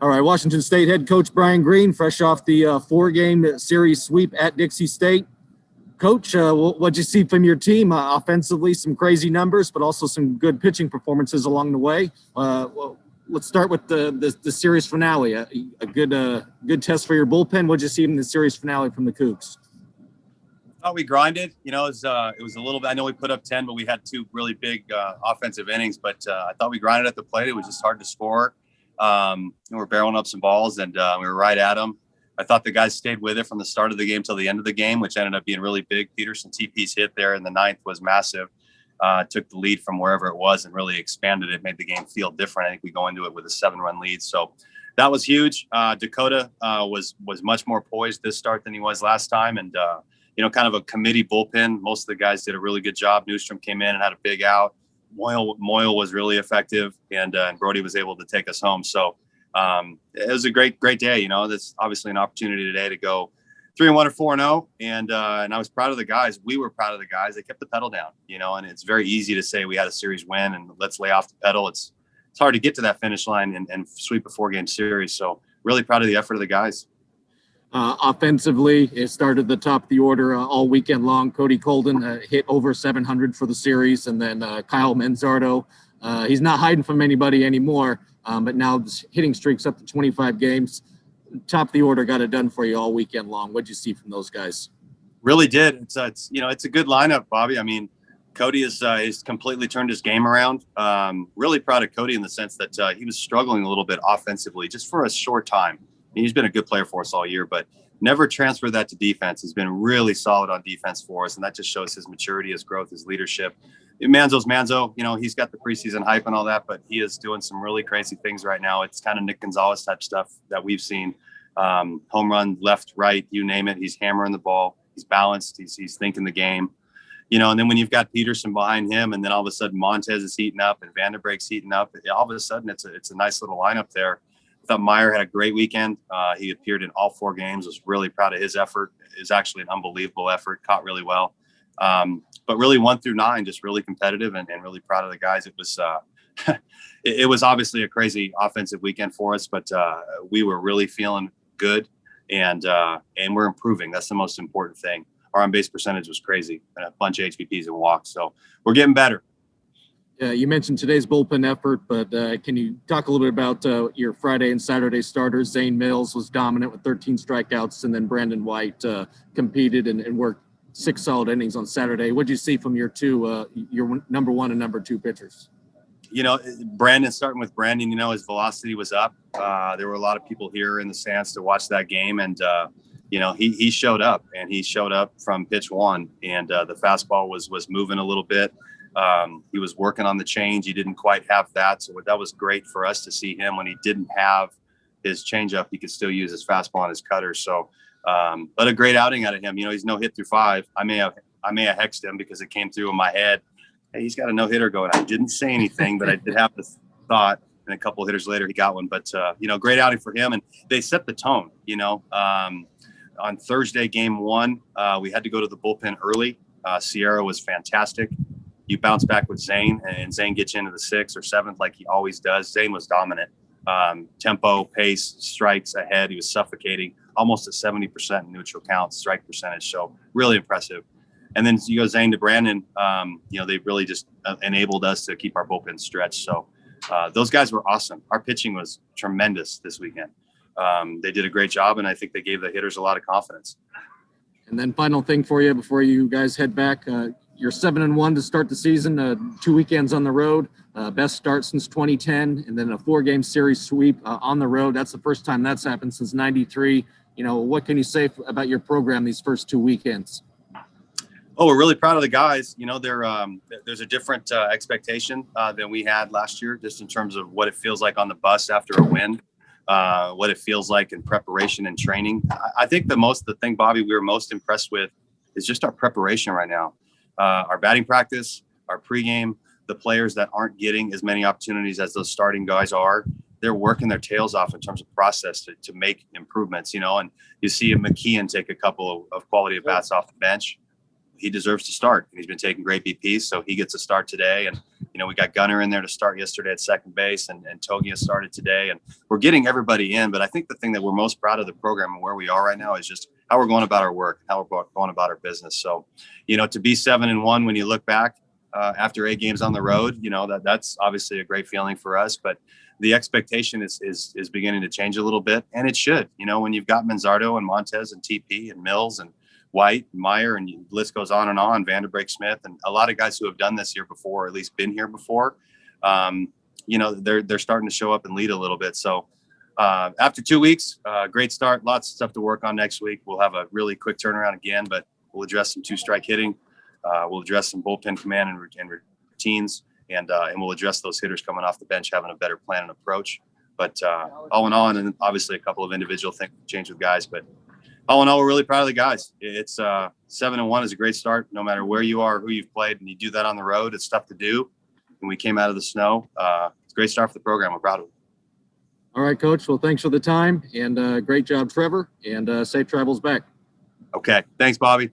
All right, Washington State head coach Brian Green, fresh off the four-game series sweep at Dixie State. Coach, what'd you see from your team? Offensively, some crazy numbers, but also some good pitching performances along the way. Well, let's start with the series finale. A good test for your bullpen. What'd you see in the series finale from the Cougs? Oh, we grinded. It was a little bit. I know we put up 10, but we had two really big offensive innings. But I thought we grinded at the plate. It was just hard to score. We were barreling up some balls, and we were right at them. I thought the guys stayed with it from the start of the game till the end of the game, which ended up being really big. Peterson TP's hit there in the ninth was massive. Took the lead from wherever it was and really expanded it, made the game feel different. I think we go into it with a 7-run lead. So that was huge. Dakota was much more poised this start than he was last time. And, kind of a committee bullpen. Most of the guys did a really good job. Newstrom came in and had a big out. Moyle was really effective, and Brody was able to take us home. So it was a great day. That's obviously an opportunity today to go 3-1 or 4-0. And I was proud of the guys. We were proud of the guys. They kept the pedal down, and it's very easy to say we had a series win and let's lay off the pedal. It's hard to get to that finish line and sweep a 4-game series. So really proud of the effort of the guys. Offensively, it started the top of the order all weekend long. Cody Colden hit over 700 for the series. And then Kyle Manzardo, he's not hiding from anybody anymore, but now hitting streaks up to 25 games. Top of the order got it done for you all weekend long. What'd you see from those guys? Really did. It's a good lineup, Bobby. I mean, Cody is completely turned his game around. Really proud of Cody in the sense that he was struggling a little bit offensively just for a short time. He's been a good player for us all year, but never transferred that to defense. He's been really solid on defense for us, and that just shows his maturity, his growth, his leadership. Manzo's Manzo. He's got the preseason hype and all that, but he is doing some really crazy things right now. It's kind of Nick Gonzalez type stuff that we've seen. Home run, left, right, you name it. He's hammering the ball. He's balanced. He's thinking the game. And then when you've got Peterson behind him, and then all of a sudden Montez is heating up and Vanderbreek's heating up, all of a sudden it's a nice little lineup there. I thought Meyer had a great weekend. He appeared in all 4 games. Was really proud of his effort. It was actually an unbelievable effort. Caught really well. But really 1 through 9, just really competitive and really proud of the guys. It was it was obviously a crazy offensive weekend for us, but we were really feeling good and we're improving. That's the most important thing. Our on-base percentage was crazy and a bunch of HBPs and walks. So we're getting better. Yeah, you mentioned today's bullpen effort, but can you talk a little bit about your Friday and Saturday starters? Zane Mills was dominant with 13 strikeouts, and then Brandon White competed and worked 6 solid innings on Saturday. What did you see from your number 1 and number 2 pitchers? Brandon, starting with Brandon, his velocity was up. There were a lot of people here in the stands to watch that game, and he showed up, and he showed up from pitch 1, and the fastball was moving a little bit. He was working on the change. He didn't quite have that. So that was great for us to see him when he didn't have his changeup. He could still use his fastball and his cutter. So, but a great outing out of him. He's no hit through 5. I may have hexed him because it came through in my head. Hey, he's got a no hitter going. I didn't say anything, but I did have the thought. And a couple of hitters later, he got one. But, great outing for him. And they set the tone, on Thursday, game 1, we had to go to the bullpen early. Sierra was fantastic. You bounce back with Zane, and Zane gets you into the 6th or 7th like he always does. Zane was dominant. Tempo, pace, strikes ahead. He was suffocating, almost at 70% in neutral count, strike percentage. So really impressive. And then you go Zane to Brandon. They really just enabled us to keep our bullpen stretched. So those guys were awesome. Our pitching was tremendous this weekend. They did a great job, and I think they gave the hitters a lot of confidence. And then final thing for you before you guys head back. You're 7-1 to start the season, 2 weekends on the road, best start since 2010, and then a 4-game series sweep on the road. That's the first time that's happened since '93. What can you say about your program these first 2 weekends? Oh, we're really proud of the guys. There's a different expectation than we had last year, just in terms of what it feels like on the bus after a win, what it feels like in preparation and training. I think the thing, Bobby, we were most impressed with is just our preparation right now. Our batting practice, our pregame, the players that aren't getting as many opportunities as those starting guys are, they're working their tails off in terms of process to make improvements, and you see McKeon take a couple of quality at bats off the bench. he deserves to start. He's been taking great BPs, so he gets a start today. And, we got Gunner in there to start yesterday at second base, and Togia started today. And we're getting everybody in. But I think the thing that we're most proud of the program and where we are right now is just how we're going about our work, how we're going about our business. So, to be 7-1 when you look back after 8 games on the road, that's obviously a great feeling for us. But the expectation is beginning to change a little bit, and it should. When you've got Manzardo and Montez and TP and Mills and White, Meyer, and the list goes on and on, Vanderbrake, Smith, and a lot of guys who have done this here before, or at least been here before, they're starting to show up and lead a little bit. So after 2 weeks, great start, lots of stuff to work on next week. We'll have a really quick turnaround again, but we'll address some 2-strike hitting. We'll address some bullpen command and routines, and we'll address those hitters coming off the bench, having a better plan and approach. But all in all, and obviously a couple of individual things change with guys, but all in all, we're really proud of the guys. It's 7-1 is a great start, no matter where you are, who you've played, and you do that on the road. It's tough to do. And we came out of the snow. It's a great start for the program. We're proud of it. All right, Coach. Well, thanks for the time, and great job, Trevor, and safe travels back. Okay. Thanks, Bobby.